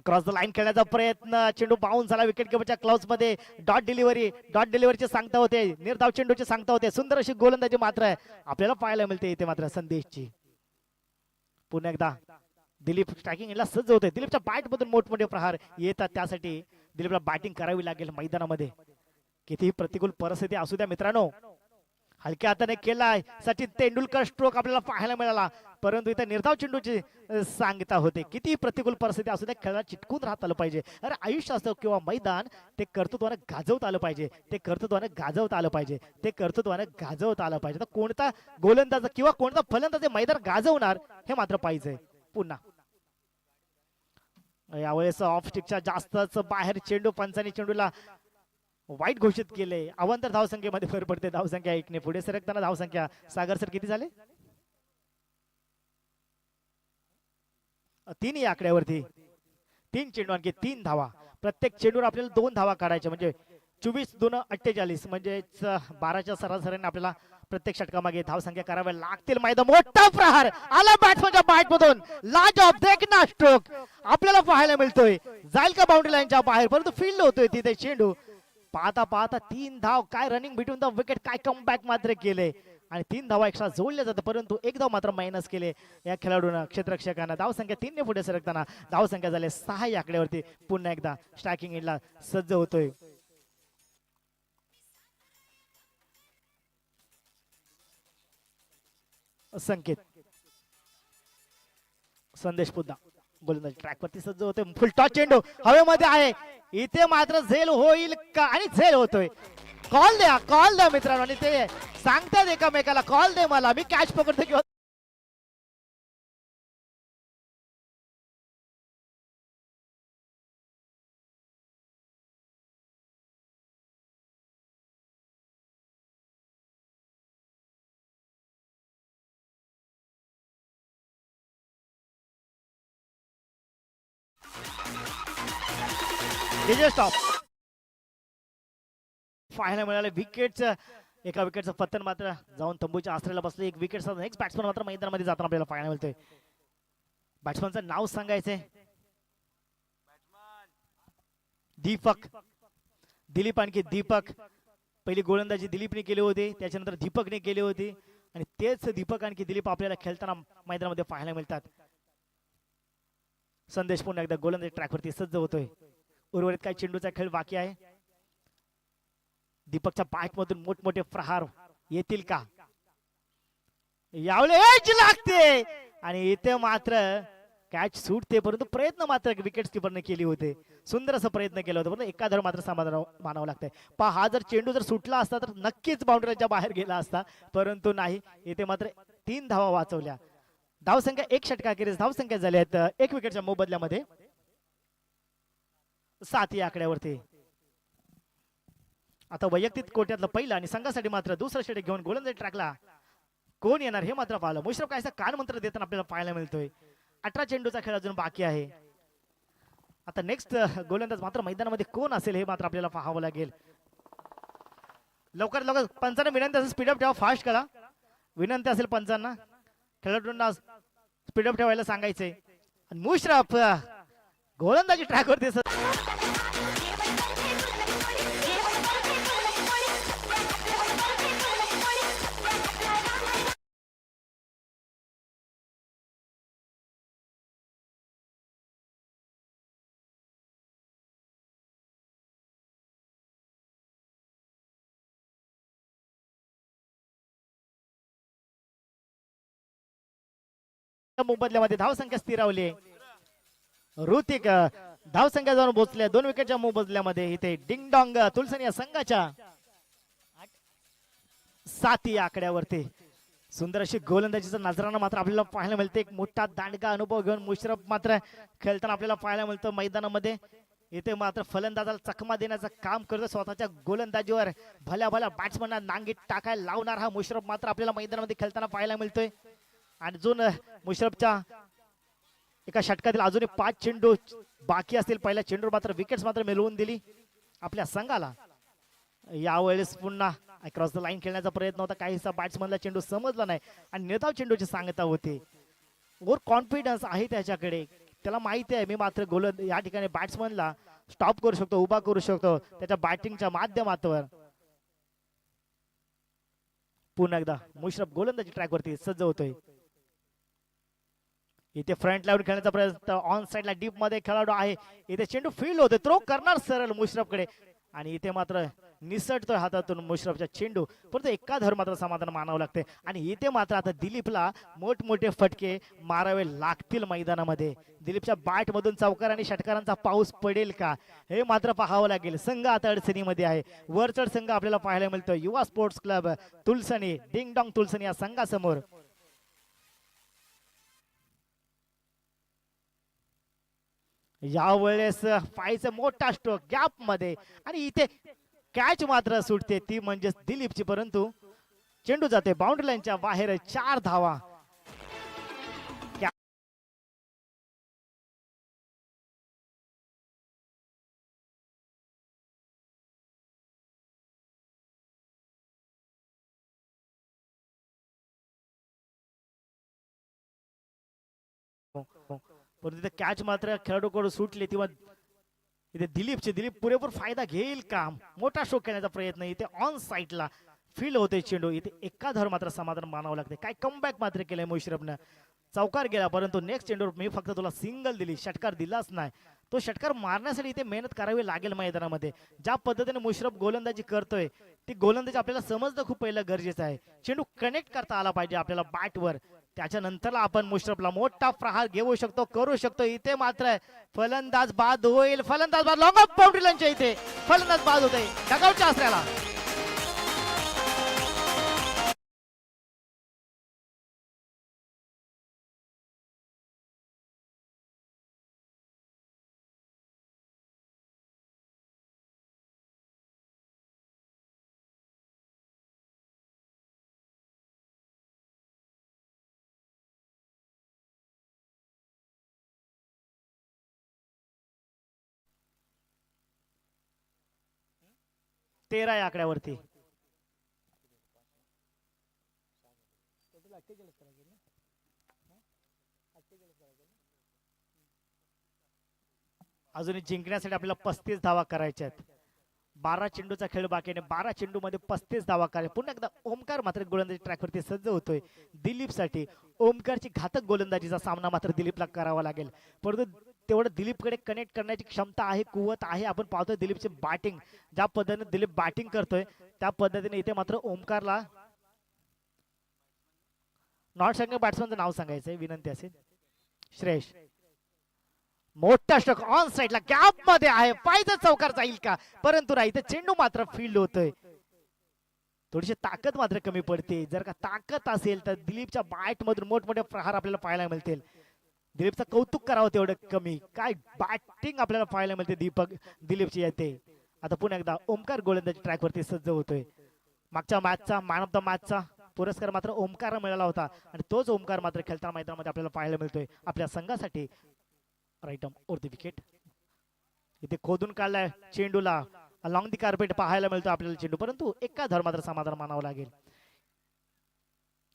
क्रॉस द लाईन खेळण्याचा प्रयत्न, चेंडू बाउन्स झाला विकेट किपरच्या क्लाउज मध्ये. डॉट डिलिव्हरीचे सांगता होते, निर्धाव चेंडूचे सांगता होते. सुंदर अशी गोलंदाजी मात्र आपल्याला पाहायला मिळते इथे मात्र संदेशची. पुन्हा एकदा दिलीप स्ट्रायकिंग याला सज्ज होते. दिलीपच्या बॅट मधून मोठमोठे प्रहार येतात, त्यासाठी दिलीपला बॅटिंग करावी लागेल मैदानामध्ये. कितीही प्रतिकूल परिस्थिती असू द्या मित्रांनो, हलक्या हाताने केलाय सचिन तेंडुलकर स्ट्रोक आपल्याला पाहायला मिळाला, परंतु इथे निर्धाव चेंडूची सांगता होते. कितीही प्रतिकूल परिस्थिती असू द्या खेळाला चिटकून राहत आलं पाहिजे. अरे आयुष्य असतं किंवा मैदान ते कर्तृत्वाने गाजवता आलं पाहिजे, ते कर्तृत्वाने गाजवता आलं पाहिजे, ते कर्तृत्वाने गाजवता आलं पाहिजे. तर कोणता गोलंदाज किंवा कोणता फलंदाज मैदान गाजवणार हे मात्र पाहिजे. पुन्हा यावेळेस ऑफ स्टिकच्या जास्तच बाहेर चेंडू, पंचांनी चेंडूला वाईट घोषित केले. अवांतर धावसंख्येमध्ये भर पडते. धावसंख्या 1 ने पुढे सरकताना धावसंख्या सागर सर किती झाले? 3 या आकड्यावरती 3 चेंडू आणखी 3 धावा. प्रत्येक चेंडूवर आपल्याला 2 धावा काढायच्या, म्हणजे 24-2-48 म्हणजे 12च्या सरासरीने आपल्याला प्रत्येक षटकामागे धावसंख्या कराव्या लागतील. मैदान मोठा प्रहार आला बॅट्समनच्या बॅट मधून, लाजवाब देखना स्ट्रोक आपल्याला पाहायला मिळतोय. जाईल का बाउंड्री लाईनच्या बाहेर, परंतु फील्ड होतोय तिथे चेंडू. पाहता 3 धाव, काय रनिंग बिटवीन द विकेट, काय कमबॅक मात्र केले आणि 3 धावा एक्स्ट्रा जोडल्या जातात, परंतु 1 धाव मात्र मायनस केले या खेळाडूंना, क्षेत्ररक्षकांना. धावसंख्या 3 ने पुढे सरकताना धावसंख्या झाले 6 या आकड्यावरती. पुन्हा एकदा स्ट्रायकिंग एंडला सज्ज होतोय संकेत. संदेश पुन्हा गोलंदाजी ट्रॅक वरती सज्ज होते. फुल टॉस चेंडू हवेमध्ये आहे, इथे मात्र झेल होईल का, आणि झेल होतोय. कॉल द्या मित्रांनो, आणि ते सांगतात एकामेकाला कॉल दे मला, मी कॅच पकडतो किंवा स्टॉप पाहायला मिळाले. विकेटचं एका विकेटचं पतन मात्र जाऊन तंबूच्या आश्रयाला बसले. एक विकेट नेक्स्ट बॅट्समन मात्र मैदानामध्ये जाताना आपल्याला पाहायला मिळतोय. बॅट्समनचं नाव सांगायचंय दीपक. दिलीप आणखी दीपक. पहिली गोलंदाजी दिलीपने केली होती, त्याच्यानंतर दीपकने केली होती, आणि तेच दीपक आणखी दिलीप आपल्याला खेळताना मैदानामध्ये पाहायला मिळतात. संदेश पुन्हा एकदा गोलंदाजी ट्रॅकवरती सज्ज होतोय. उर्वरित काही चेंडूचा खेळ बाकी आहे. दीपकच्या बॅट मधून मोठमोठे प्रहार येतील का? यावेळेस लागते आणि इथे मात्र कॅच सुटते, परंतु प्रयत्न मात्र विकेट कीपरने केले होते. सुंदर असं प्रयत्न केला होता, परंतु एका धर मात्र समाधान मानावं लागतंय. हा जर चेंडू जर सुटला असता तर नक्कीच बाउंड्रीच्या बाहेर गेला असता, परंतु नाही. इथे मात्र 3 धावा वाचवल्या. धावसंख्या 1 षटकाखेरीज धावसंख्या झाल्या आहेत 1 विकेटच्या मोबदल्यामध्ये 7 या आकड्यावरती. आता वैयक्तिक कोट्यातलं पहिलं आणि संघासाठी मात्र दुसरं षटक घेऊन गोलंदाजी ट्रॅकला कोण येणार हे मात्र पाहिलं. मुश्रफ कायसा कान मंत्र देताना आपल्याला पाहायला मिळतोय. 18 चेंडूचा खेळ अजून बाकी आहे. आता नेक्स्ट गोलंदाज मात्र मैदानामध्ये कोण असेल हे मात्र आपल्याला पाहावं लागेल. लवकर लवकर पंचांना विनंती असेल स्पीडअप ठेवा, फास्ट करा. विनंती असेल पंचांना, खेळाडूंना स्पीडअप ठेवायला सांगायचंय. आणि मुशरफ गोलंदाजी ट्रॅकवरती मोबदल्यामध्ये धावसंख्या स्थिरावली. ऋतिक धावसंख्या जाऊन पोहोचल्या 2 विकेटच्या मोबदल्यामध्ये. इथे डिंग डॉंग तुलसन या संघाच्या 7 आकड्यावरती सुंदर अशी गोलंदाजीचा नजराना मात्र आपल्याला पाहायला मिळते. एक मोठा दांडगा अनुभव घेऊन मुशरफ मात्र खेळताना आपल्याला पाहायला मिळतं मैदानामध्ये. इथे मात्र फलंदाजाला चकमा देण्याचं काम करतो. स्वतःच्या गोलंदाजीवर भल्या भल्या बॅट्समनला नांगीत टाकायला लावणार हा मुशरफ मात्र आपल्याला मैदानामध्ये खेळताना पाहायला मिळतोय. आणि अजून मुशरफच्या एका षटकातील अजूनही 5 चेंडू बाकी असतील. पहिल्या चेंडूवर मात्र विकेट्स मात्र मिळवून दिली आपल्या संघाला. यावेळेस पुन्हा क्रॉस द लाईन खेळण्याचा प्रयत्न होता. काहीसा बॅट्समनला चेंडू समजला नाही आणि निर्धाव चेंडूची सांगता होती. ओव्हर कॉन्फिडन्स आहे त्याच्याकडे. त्याला माहिती आहे मी मात्र या ठिकाणी बॅट्समनला स्टॉप करू शकतो, उभा करू शकतो त्याच्या बॅटिंगच्या माध्यमातून. पुन्हा एकदा मुशरफ गोलंदाजी ट्रॅकवरती सज्ज होतोय. इथे फ्रंट लाईन खेळण्याचा प्रयत्न, ऑन साइडला डीप मध्ये खेळाडू आहे. इथे चेंडू फील्ड होते, थ्रो करणार सरळ मुशरफकडे आणि इथे मात्र निसटतोय हातातून मुशरफचा चेंडू. परंतु एका धर मात्र समाधान मानावं लागते. आणि इथे मात्र आता दिलीपला मोठमोठे फटके मारावे लागतील मैदानामध्ये. दिलीपच्या बॅट मधून चौकार आणि षटकारांचा पाऊस पडेल का हे मात्र पाहावं लागेल. संघ आता अडचणीमध्ये आहे. वरचढ संघ आपल्याला पाहायला मिळतो युवा स्पोर्ट्स क्लब तुलसनी, डिंग डॉंग तुलसनी या संघासमोर. यावेळेस पायचा मोठा स्ट्रोक गॅप मध्ये आणि इथे कॅच मात्र सुटते ती म्हणजे दिलीपची. परंतु चेंडू जाते बाउंड्री लाईनच्या बाहेर. 4 धावा. परंतु इथे कॅच मात्र खेळाडूकडून सुटली. तेव्हा इथे दिलीप पुरेपूर फायदा घेईल का. मोठा स्ट्रोक खेळण्याचा प्रयत्न. इथे ऑन साइडला फील्ड होते चेंडू. इथे एका धर मात्र समाधान मानावं लागते. काय कमबॅक मात्र केलंय मुशरफनं. चौकार गेला परंतु नेक्स्ट चेंडूवर मी फक्त तुला सिंगल दिली, षटकार दिलाच नाही. तो षटकार मारण्यासाठी इथे मेहनत करावी लागेल मैदानामध्ये. ज्या पद्धतीने मुशरफ गोलंदाजी करतोय ती गोलंदाजी आपल्याला समजणं खूप पहिलं गरजेचं आहे. चेंडू कनेक्ट करता आला पाहिजे आपल्याला बॅटवर. त्याच्यानंतर आपण मुशरफला मोठा प्रहार घेऊ शकतो, करू शकतो. इथे मात्र फलंदाज बाद होईल. फलंदाज बाद लॉंग ऑफ बाउंड्री लाईनच्या इथे फलंदाज बाद होते डगआउटच्या आसऱ्याला. तेरा या आकड्यावरती. अजूनही जिंकण्यासाठी आपल्याला 35 धावा करायच्या आहेत. 12 चेंडूचा खेळ बाकी आहे. 12 चेंडू मध्ये 35 धावा करायच्या. पुन्हा एकदा ओमकार मात्र गोलंदाजी ट्रॅकवरती सज्ज होतोय दिलीपसाठी. ओमकारची घातक गोलंदाजीचा सामना मात्र दिलीपला करावा लागेल. परंतु तेवढं दिलीपकडे कनेक्ट करण्याची क्षमता आहे, कुवत आहे. आपण पाहतोय दिलीपची बॅटिंग, ज्या पद्धतीने दिलीप बॅटिंग करतोय त्या पद्धतीने इथे मात्र ओमकारला नॉट सांगितलं बॅट्समनचं नाव सांगायचंय विनंती असेल. श्रेयश मोठा स्ट्रोक ऑन साइडला गॅप मध्ये आहे. पायचा चौकार जाईल का परंतु नाही. इथे चेंडू मात्र फील्ड होतोय. थोडीशी ताकद मात्र कमी पडते. जर का ताकद असेल तर दिलीपच्या बॅट मधून मोठमोठे प्रहार आपल्याला पाहायला मिळतील. दिलीपचं कौतुक करावं तेवढं कमी. काय बॅटिंग आपल्याला पाहायला मिळते दिलीपची येते. आता पुन्हा एकदा ओमकार गोलंदाजी ट्रॅकवरती सज्ज होतोय. मागच्या मॅचचा मॅन ऑफ द मॅचचा पुरस्कार मात्र ओमकार मिळाला होता आणि तोच ओमकार मात्र खेळताना मैदानामध्ये आपल्याला पाहायला मिळतोय आपल्या संघासाठी. Right arm over the wicket. इथे खोदून काढलाय चेंडूला, अलॉन्ग दी कार्पेट पाहायला मिळतो आपल्याला चेंडू, परंतु एका धावावर मात्र समाधान मानावं लागेल.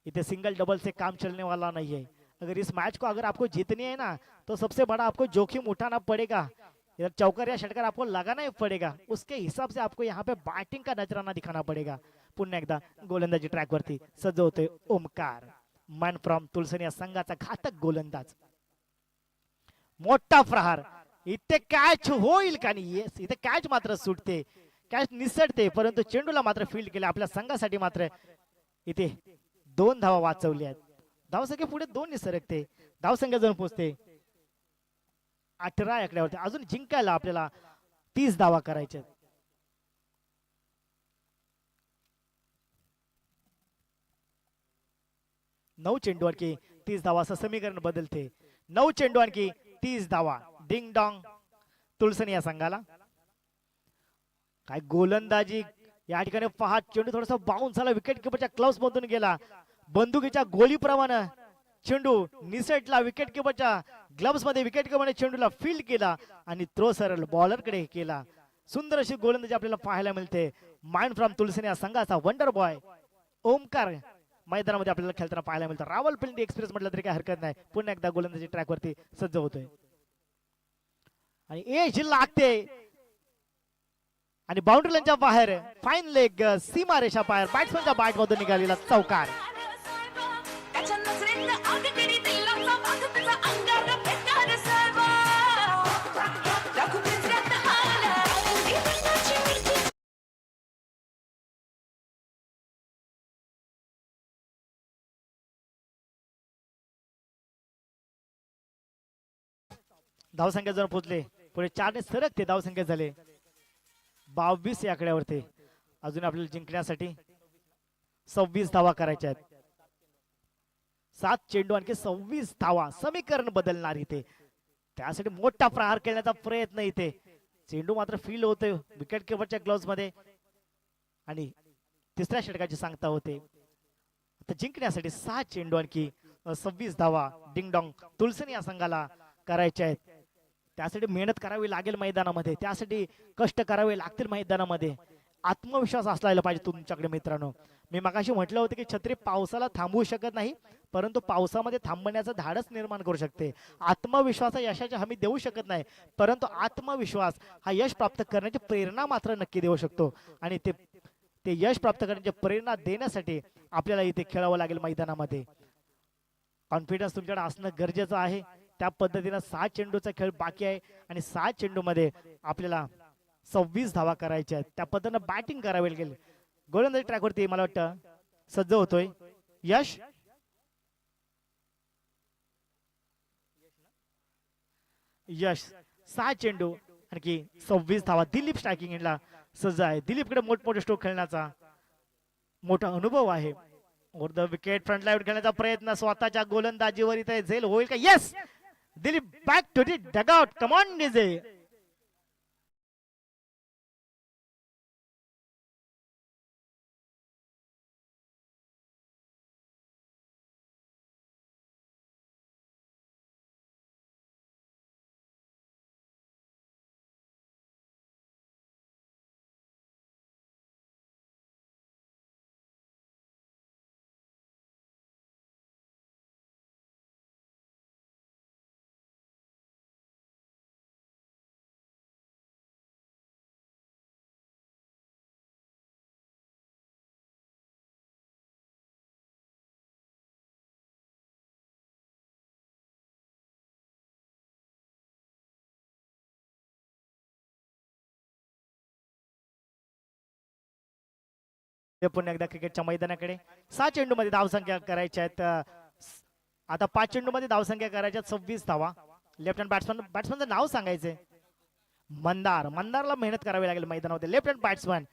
इथे सिंगल डबल से काम चलने वाला नहीं है. अगर इस मैच को अगर आपको जीतनी है ना, तो सबसे बड़ा आपको जोखिम उठाना पड़ेगा. इधर चौकर या षटकर आपको लगाना ही पड़ेगा. उसके हिसाब से आपको यहाँ पे बैटिंग का नजराना दिखाना पड़ेगा. पुन्हा एकदा गोलंदाजी ट्रॅक वरती सज्ज होतोय ओमकार, मॅन फ्रॉम तुलसनी या संघाचा घातक गोलंदाज. मोठा प्रहार, इथे कॅच होईल का नाही? येस, इथे कॅच मात्र सुटते, कॅच निसटते, परंतु चेंडूला मात्र फील्ड केले. आपल्या संघासाठी मात्र इथे 2 धावा वाचवल्या आहेत. धावसंख्या पुढे 2 सरकते, धावसंख्या जाऊन पोहोचते 18 आकड्यावरती. अजून जिंकायला आपल्याला 30 धावा करायच्या. 9 चेंडू आणखी 30 धावा असं समीकरण बदलते. 9 चेंडू आणखी 30 धावा. डिंग डॉंग तुलसनी या संघाला. काय गोलंदाजी या ठिकाणी पहा, चेंडू थोडासा बाउन्स झाला, विकेट किपरच्या क्लब्स मधून गेला. बंदुकीच्या गोलीप्रमाणे चेंडू निसटला विकेट किपरच्या ग्लव्स मध्ये. विकेट किपरने चेंडूला फील्ड केला आणि थ्रो सरळ बॉलर कडे केला. सुंदर अशी गोलंदाजी आपल्याला पाहायला मिळते. माइंड फ्रॉम तुलसनी या संघाचा वंडर बॉय ओमकार मैदानामध्ये आपल्याला खेळताना पाहायला मिळतं. रावलपिंडी एक्सप्रेस म्हटलं तरी काही हरकत नाही. पुन्हा एकदा गोलंदाजी ट्रॅक वरती सज्ज होतोय आणि एज लागते आणि बाउंड्री लाईनच्या बाहेर फाईन लेग, सीमा रेषा पार, बॅट्समनच्या बॅट मधून निघालेला चौकार. धावसंख्या जर पोहोचले पुढे 4 सरकते. धावसंख्या झाले 22 या आकड्यावरती. अजून आपल्याला जिंकण्यासाठी 26 धावा करायच्या आहेत. 7 चेंडू आणखी 26 धावा. समीकरण बदलणार इथे. त्यासाठी मोठा प्रहार खेळण्याचा प्रयत्न इथे. चेंडू मात्र फील्ड होतोय विकेट किपरच्या ग्लोव्स मध्ये आणि तिसऱ्या षटकाची सांगता होते. आता जिंकण्यासाठी 6 चेंडू आणखी 26 धावा डिंगडॉंग तुलसनी या संघाला करायच्या आहेत. त्यासाठी मेहनत करावी लागेल मैदानामध्ये, त्यासाठी कष्ट करावे लागतील मैदानामध्ये. आत्मविश्वास असला पाहिजे तुमच्याकडे मित्रांनो. मी मगाशी म्हटलं होतं की छत्री पावसाला थांबवू शकत नाही, परंतु पावसामध्ये थांबण्याचं धाडस निर्माण करू शकते. आत्मविश्वास यशाची हमी देऊ शकत नाही, परंतु आत्मविश्वास हा यश प्राप्त करण्याची प्रेरणा मात्र नक्की देऊ शकतो. आणि ते यश प्राप्त करण्याची प्रेरणा देण्यासाठी आपल्याला इथे खेळावं लागेल मैदानामध्ये. कॉन्फिडन्स तुमच्याकडे असणं गरजेचं आहे. त्या पद्धतीने 6 चेंडूचा खेळ बाकी आहे आणि 6 चेंडू मध्ये आपल्याला 26 धावा करायच्या आहेत. त्या पद्धतीने बॅटिंग करावी लागेल. गोलंदाजी ट्रॅक वरती मला वाटतं सज्ज होतोय यश. यश 6 चेंडू आणखी 26 धावा. दिलीप स्ट्रायकिंग एंडला सज्ज आहे. दिलीपकडे मोठमोठे स्ट्रोक खेळण्याचा मोठा अनुभव आहे. Over the wicket front line खेळण्याचा प्रयत्न स्वतःच्या गोलंदाजीवर इथे झेल होईल का? Yes, Dilip back to the dugout. Come on निजे. पुन्हा एकदा क्रिकेटच्या मैदानाकडे 6 चेंडू मध्ये धावसंख्या करायच्या आहेत. आता 5 चेंडू मध्ये धावसंख्या करायच्या 26 धावा. लेफ्ट हँड बॅट्समनचं नाव सांगायचंय मंदार. मंदारला मेहनत करावी लागेल मैदानामध्ये. लेफ्ट हँड बॅट्समन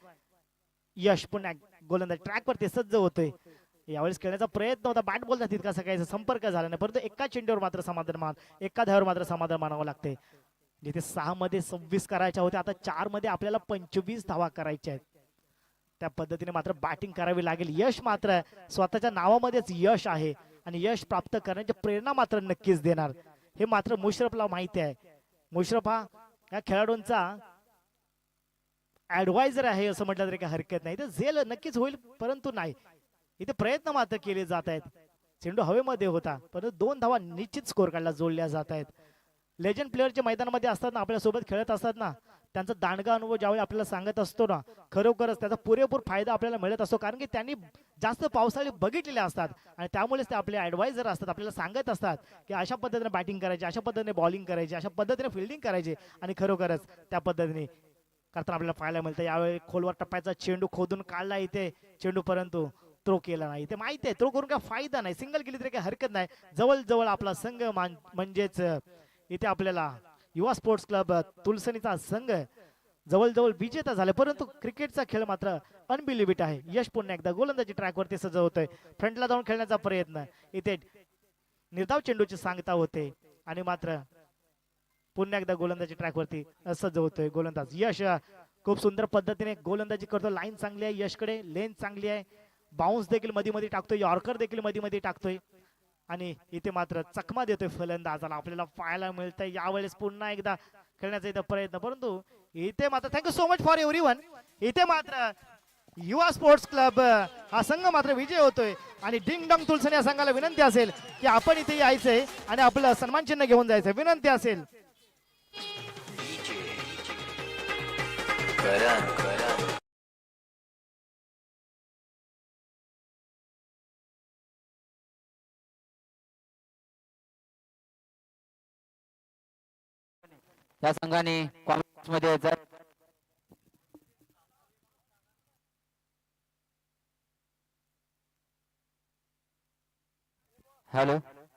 यश पुन्हा गोलंदाज ट्रॅक वरती सज्ज होतोय. यावेळेस खेळण्याचा प्रयत्न होता, बॅट बॉलचा तितका सकाळचा संपर्क झाला नाही, परंतु एका चेंडूवर मात्र एका धावावर मात्र समाधान मानावं लागते. जिथे 6 मध्ये 26 करायच्या होत्या, आता 4 मध्ये आपल्याला 25 धावा करायच्या आहेत. त्या पद्धतीने मात्र बॅटिंग करावी लागेल. यश मात्र स्वतःच्या नावामध्येच यश आहे आणि यश प्राप्त करण्याची प्रेरणा मात्र नक्कीच देणार. हे मात्र मुशरफला माहिती आहे. मुशरफ हा या खेळाडूंचा ऍडवायझर आहे असं म्हटलं तरी काही हरकत नाही. इथे झेल नक्कीच होईल परंतु नाही, इथे प्रयत्न मात्र केले जात आहेत. चेंडू हवेमध्ये होता परंतु 2 धावा निश्चित स्कोर काढला जोडल्या जात आहेत. लेजंड प्लेअरच्या मैदानामध्ये असतात ना, आपल्यासोबत खेळत असतात ना, त्यांचा दांडगा अनुभव ज्यावेळी आपल्याला सांगत असतो ना, खरोखरच त्याचा पुरेपूर फायदा आपल्याला मिळत असतो. कारण की त्यांनी जास्त पावसाळी बघितलेले असतात आणि त्यामुळेच ते आपले ऍडवायझर असतात, आपल्याला सांगत असतात की अशा पद्धतीने बॅटिंग करायची, अशा पद्धतीने बॉलिंग करायची, अशा पद्धतीने फिल्डिंग करायची आणि खरोखरच त्या पद्धतीने करताना आपल्याला पाहायला मिळतं. यावेळी खोलवर टप्प्याचा चेंडू खोदून काढला इथे चेंडू, परंतु थ्रो केला नाही. ते माहिती आहे थ्रो करून काय फायदा नाही, सिंगल केली तरी काही हरकत नाही. जवळ आपला संघ म्हणजेच इथे आपल्याला युवा स्पोर्ट्स क्लब तुलसणीचा संघ जवळ विजेता झाला. परंतु क्रिकेटचा खेळ मात्र अनबिलिव्हेट आहे. यश पुन्हा एकदा गोलंदाजी ट्रॅकवरती सजवतोय, फ्रंटला जाऊन खेळण्याचा प्रयत्न, इथे निर्धाव चेंडूची सांगता होते आणि मात्र पुन्हा एकदा गोलंदाजी ट्रॅकवरती सजवतोय गोलंदाज यश. खूप सुंदर पद्धतीने गोलंदाजी करतो. लाईन चांगली आहे यशकडे, लेन चांगली आहे, बाउन्स देखील मध्ये टाकतोय, यॉर्कर देखील मध्ये टाकतोय आणि इथे मात्र चकमा देतोय फलंदाजाला. आपल्याला पाहायला मिळतंय यावेळेस पुन्हा एकदा खेळण्याचा इथं प्रयत्न, परंतु इथे मात्र thank you so much for everyone. इथे मात्र युवा स्पोर्ट्स क्लब हा संघ मात्र विजय होतोय आणि डिंग डॉंग तुलसण या संघाला विनंती असेल की आपण इथे यायचंय आणि आपलं सन्मान चिन्ह घेऊन जायचंय. विनंती असेल. Karan. या संघाने कॉमेंट्स मध्ये यायचं. हॅलो